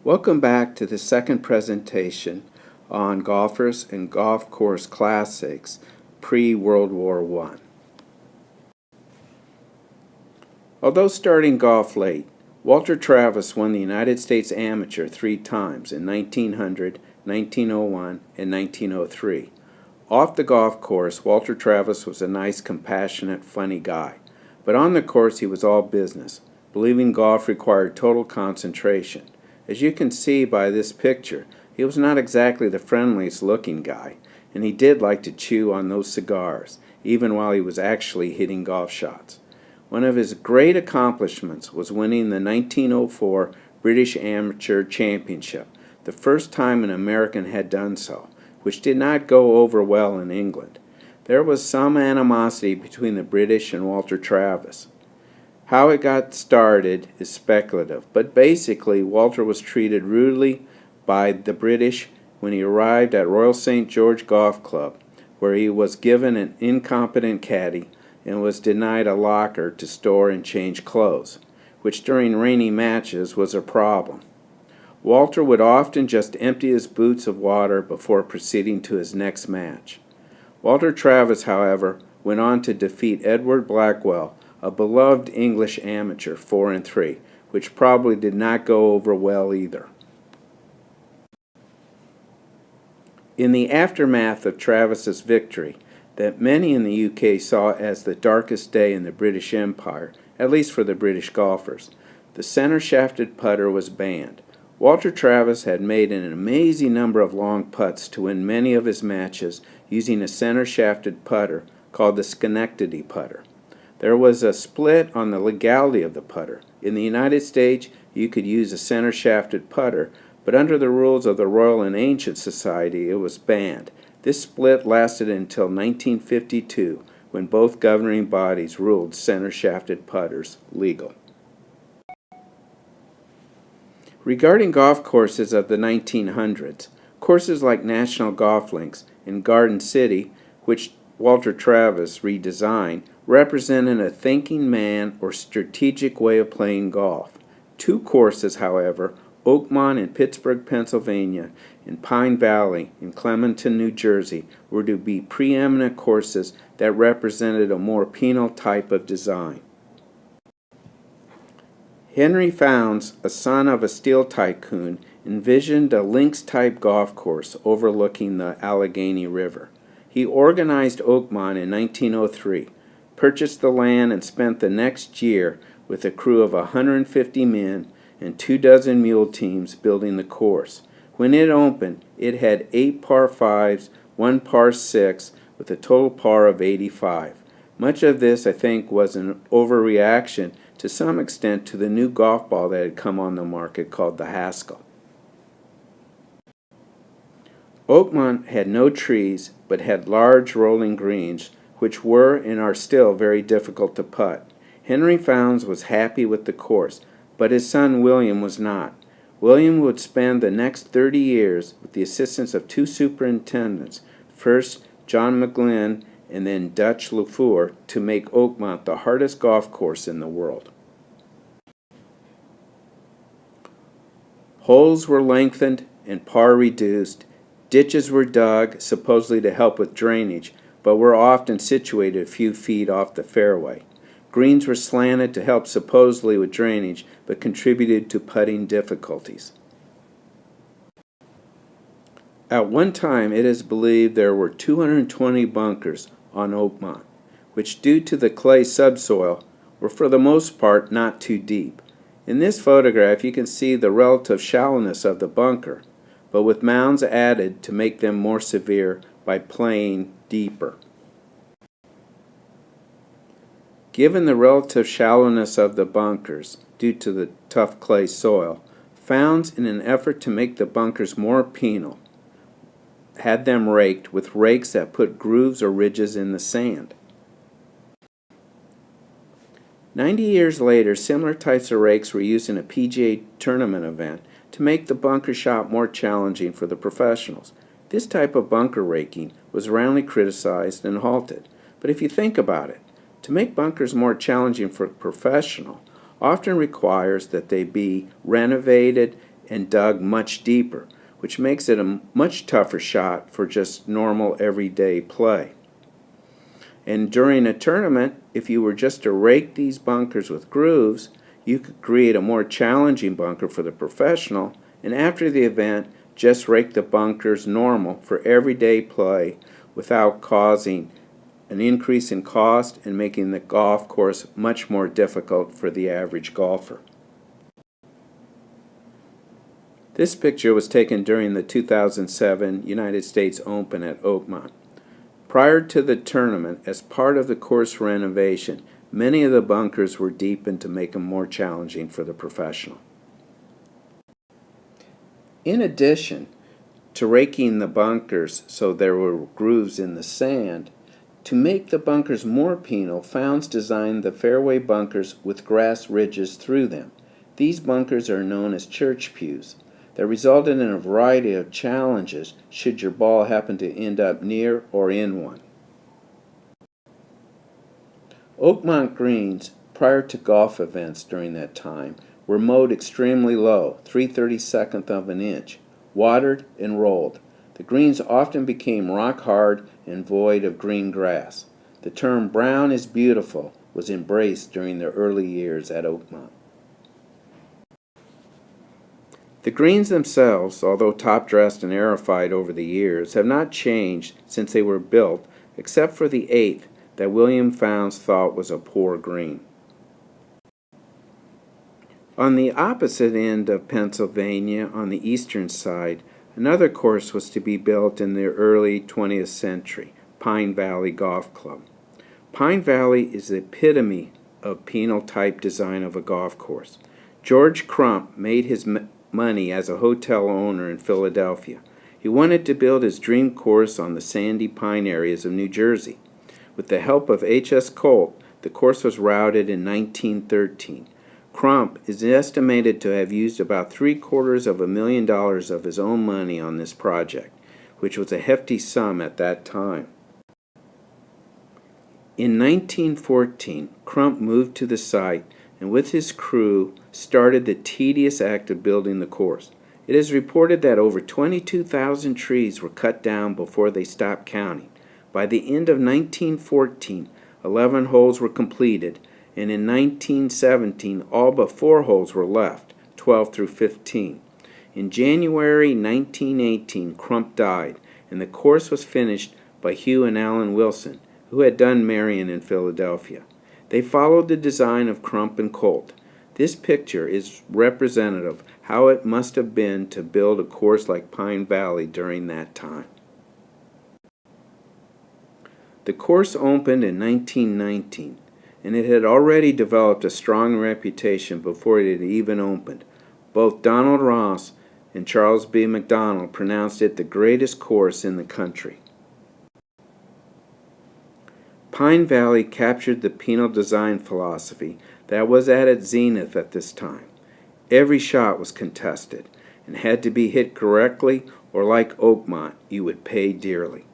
Welcome back to the second presentation on golfers and golf course classics pre-World War I. Although starting golf late, Walter Travis won the United States Amateur 3 times in 1900, 1901, and 1903. Off the golf course, Walter Travis was a nice, compassionate, funny guy. But on the course, he was all business, believing golf required total concentration. As you can see by this picture, he was not exactly the friendliest looking guy, and he did like to chew on those cigars, even while he was actually hitting golf shots. One of his great accomplishments was winning the 1904 British Amateur Championship, the first time an American had done so, which did not go over well in England. There was some animosity between the British and Walter Travis. How it got started is speculative, but basically Walter was treated rudely by the British when he arrived at Royal St. George Golf Club, where he was given an incompetent caddy and was denied a locker to store and change clothes, which during rainy matches was a problem. Walter would often just empty his boots of water before proceeding to his next match. Walter Travis, however, went on to defeat Edward Blackwell, a beloved English amateur, 4-3, which probably did not go over well either. In the aftermath of Travis's victory, that many in the UK saw as the darkest day in the British Empire, at least for the British golfers, the center-shafted putter was banned. Walter Travis had made an amazing number of long putts to win many of his matches using a center-shafted putter called the Schenectady putter. There was a split on the legality of the putter. In the United States, you could use a center-shafted putter, but under the rules of the Royal and Ancient Society, it was banned. This split lasted until 1952, when both governing bodies ruled center-shafted putters legal. Regarding golf courses of the 1900s, courses like National Golf Links in Garden City, which Walter Travis redesigned, represented a thinking man or strategic way of playing golf. 2 courses, however, Oakmont in Pittsburgh, Pennsylvania, and Pine Valley in Clementon, New Jersey, were to be preeminent courses that represented a more penal type of design. Henry Founds, a son of a steel tycoon, envisioned a links-type golf course overlooking the Allegheny River. He organized Oakmont in 1903, purchased the land, and spent the next year with a crew of 150 men and 24 mule teams building the course. When it opened, it had 8 par 5s, 1 par 6, with a total par of 85. Much of this, I think, was an overreaction to some extent to the new golf ball that had come on the market called the Haskell. Oakmont had no trees, but had large rolling greens, which were and are still very difficult to putt. Henry Founds was happy with the course, but his son William was not. William would spend the next 30 years with the assistance of 2 superintendents, first John McGlynn and then Dutch Lafleur, to make Oakmont the hardest golf course in the world. Holes were lengthened and par reduced. Ditches were dug, supposedly to help with drainage, but were often situated a few feet off the fairway. Greens were slanted to help supposedly with drainage, but contributed to putting difficulties. At one time, it is believed there were 220 bunkers on Oakmont, which, due to the clay subsoil, were for the most part not too deep. In this photograph, you can see the relative shallowness of the bunker, but with mounds added to make them more severe by playing deeper. Given the relative shallowness of the bunkers due to the tough clay soil, Founds, in an effort to make the bunkers more penal, had them raked with rakes that put grooves or ridges in the sand. 90 years later, similar types of rakes were used in a PGA tournament event to make the bunker shot more challenging for the professionals. This type of bunker raking was roundly criticized and halted. But if you think about it, to make bunkers more challenging for a professional often requires that they be renovated and dug much deeper, which makes it a much tougher shot for just normal everyday play. And during a tournament, if you were just to rake these bunkers with grooves, you could create a more challenging bunker for the professional, and after the event, just rake the bunkers normal for everyday play without causing an increase in cost and making the golf course much more difficult for the average golfer. This picture was taken during the 2007 United States Open at Oakmont. Prior to the tournament, as part of the course renovation, many of the bunkers were deepened to make them more challenging for the professional. In addition to raking the bunkers so there were grooves in the sand, to make the bunkers more penal, Founds designed the fairway bunkers with grass ridges through them. These bunkers are known as church pews. That resulted in a variety of challenges should your ball happen to end up near or in one. Oakmont greens, prior to golf events during that time, were mowed extremely low, 3/32 of an inch, watered and rolled. The greens often became rock hard and void of green grass. The term "brown is beautiful" was embraced during the early years at Oakmont. The greens themselves, although top-dressed and aerified over the years, have not changed since they were built, except for the 8th that William Founds thought was a poor green. On the opposite end of Pennsylvania, on the eastern side, another course was to be built in the early 20th century, Pine Valley Golf Club. Pine Valley is the epitome of penal-type design of a golf course. George Crump made his money as a hotel owner in Philadelphia. He wanted to build his dream course on the sandy pine areas of New Jersey. With the help of H.S. Colt, the course was routed in 1913. Crump is estimated to have used about $750,000 of his own money on this project, which was a hefty sum at that time. In 1914, Crump moved to the site and with his crew started the tedious act of building the course. It is reported that over 22,000 trees were cut down before they stopped counting. By the end of 1914, 11 holes were completed, and in 1917, all but 4 holes were left, 12 through 15. In January 1918, Crump died, and the course was finished by Hugh and Alan Wilson, who had done Marion in Philadelphia. They followed the design of Crump and Colt. This picture is representative of how it must have been to build a course like Pine Valley during that time. The course opened in 1919, and it had already developed a strong reputation before it had even opened. Both Donald Ross and Charles B. McDonald pronounced it the greatest course in the country. Pine Valley captured the penal design philosophy that was at its zenith at this time. Every shot was contested and had to be hit correctly, or like Oakmont, you would pay dearly.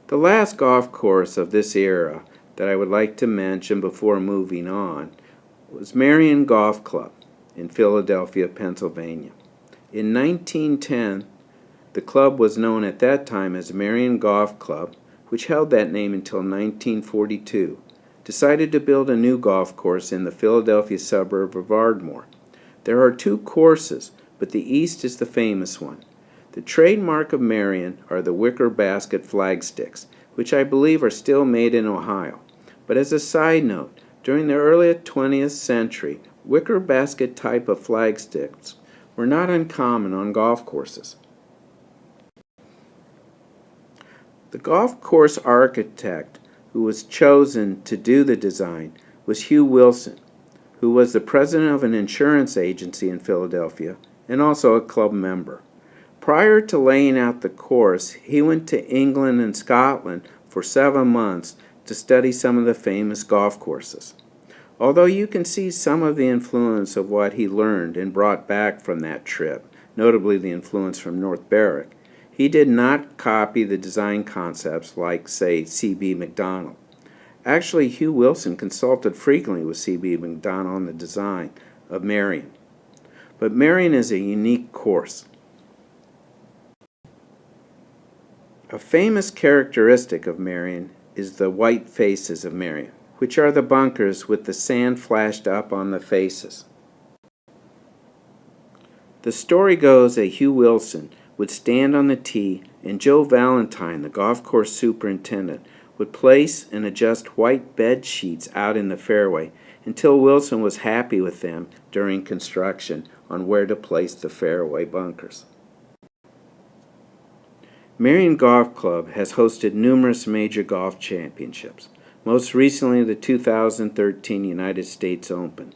The last golf course of this era that I would like to mention before moving on was Marion Golf Club in Philadelphia, Pennsylvania. In 1910, the club was known at that time as Marion Golf Club, which held that name until 1942, decided to build a new golf course in the Philadelphia suburb of Varden. There are 2 courses, but the east is the famous one. The trademark of Marion are the wicker basket flagsticks, which I believe are still made in Ohio. But as a side note, during the early 20th century, wicker basket type of flagsticks were not uncommon on golf courses. The golf course architect who was chosen to do the design was Hugh Wilson, who was the president of an insurance agency in Philadelphia and also a club member. Prior to laying out the course, he went to England and Scotland for 7 months to study some of the famous golf courses. Although you can see some of the influence of what he learned and brought back from that trip, notably the influence from North Berwick, he did not copy the design concepts like, say, C.B. McDonald. Actually, Hugh Wilson consulted frequently with C.B. McDonald on the design of Marion. but Maran is a unique course. A famous characteristic of Maran is the white faces of Maran, which are the bunkers with the sand flashed up on the faces. The story goes that Hugh Wilson would stand on the tee and Joe Valentine, the golf course superintendent, would place and adjust white bed sheets out in the fairway until Wilson was happy with them during construction on where to place the fairway bunkers. Maran Golf Club has hosted numerous major golf championships, most recently the 2013 United States Open.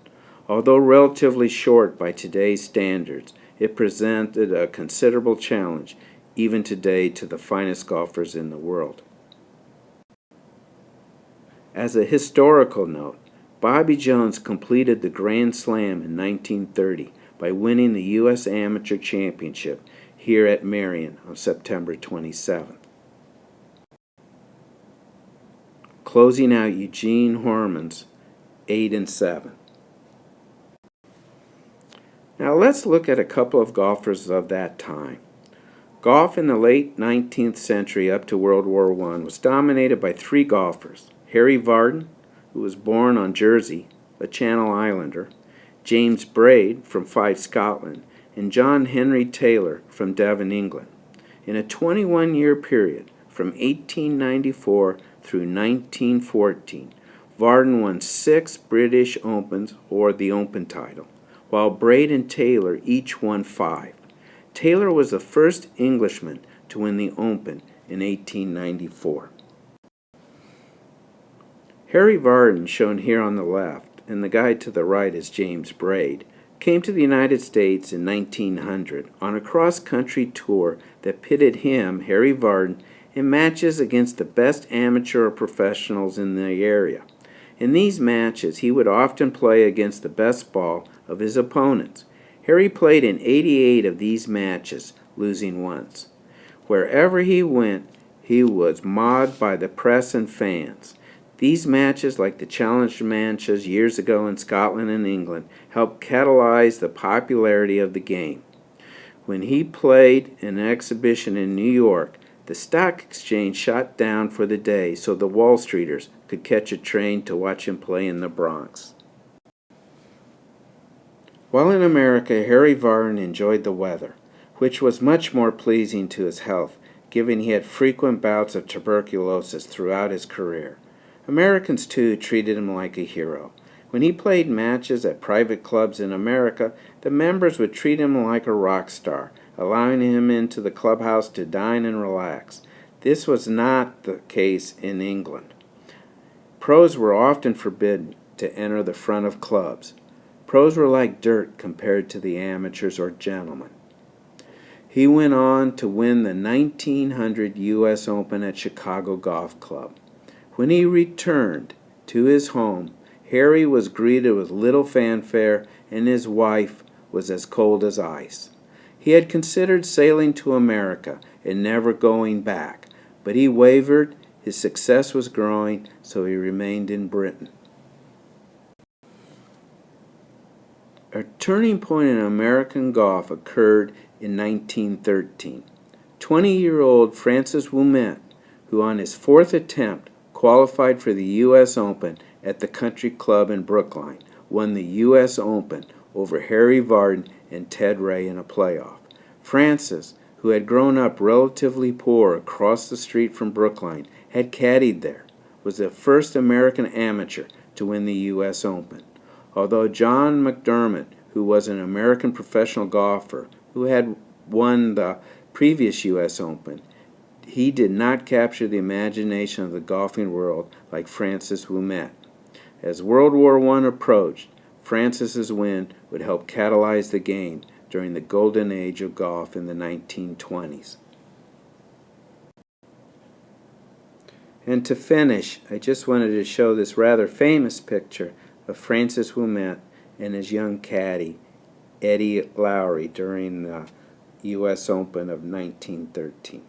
Although relatively short by today's standards, it presented a considerable challenge even today to the finest golfers in the world. As a historical note, Bobby Jones completed the Grand Slam in 1930 by winning the U.S. Amateur Championship here at Maran on September 27th. Closing out Eugene Horman's 8 and 7. Now let's look at a couple of golfers of that time. Golf in the late 19th century up to World War I was dominated by three golfers: Harry Varden, who was born on Jersey, a Channel Islander, James Braid from Fife, Scotland, and John Henry Taylor from Devon, England. In a 21-year period, from 1894 through 1914, Varden won 6 British Opens, or the Open title, while Braid and Taylor each won 5. Taylor was the first Englishman to win the Open in 1894. Harry Varden, shown here on the left, and the guy to the right is James Braid, came to the United States in 1900 on a cross-country tour that pitted him, Harry Varden, in matches against the best amateur professionals in the area. In these matches, he would often play against the best ball of his opponents. Harry played in 88 of these matches, losing once. Wherever he went, he was mobbed by the press and fans. These matches, like the Challenge matches years ago in Scotland and England, helped catalyze the popularity of the game. When he played an exhibition in New York, the stock exchange shut down for the day so the Wall Streeters could catch a train to watch him play in the Bronx. While in America, Harry Varden enjoyed the weather, which was much more pleasing to his health, given he had frequent bouts of tuberculosis throughout his career. Americans, too, treated him like a hero. When he played matches at private clubs in America, the members would treat him like a rock star, allowing him into the clubhouse to dine and relax. This was not the case in England. Pros were often forbidden to enter the front of clubs. Pros were like dirt compared to the amateurs or gentlemen. He went on to win the 1900 U.S. Open at Chicago Golf Club. When he returned to his home, Harry was greeted with little fanfare, and his wife was as cold as ice. He had considered sailing to America and never going back, but he wavered. His success was growing, so he remained in Britain. A turning point in American golf occurred in 1913. 20-year-old Francis Ouimet, who on his 4th attempt qualified for the U.S. Open at the Country Club in Brookline, won the U.S. Open over Harry Varden and Ted Ray in a playoff. Francis, who had grown up relatively poor across the street from Brookline, had caddied there, was the first American amateur to win the U.S. Open. Although John McDermott, who was an American professional golfer who had won the previous U.S. Open, he did not capture the imagination of the golfing world like Francis Ouimet. As World War I approached, Francis's win would help catalyze the game during the golden age of golf in the 1920s. And to finish, I just wanted to show this rather famous picture of Francis Ouimet and his young caddy, Eddie Lowry, during the U.S. Open of 1913.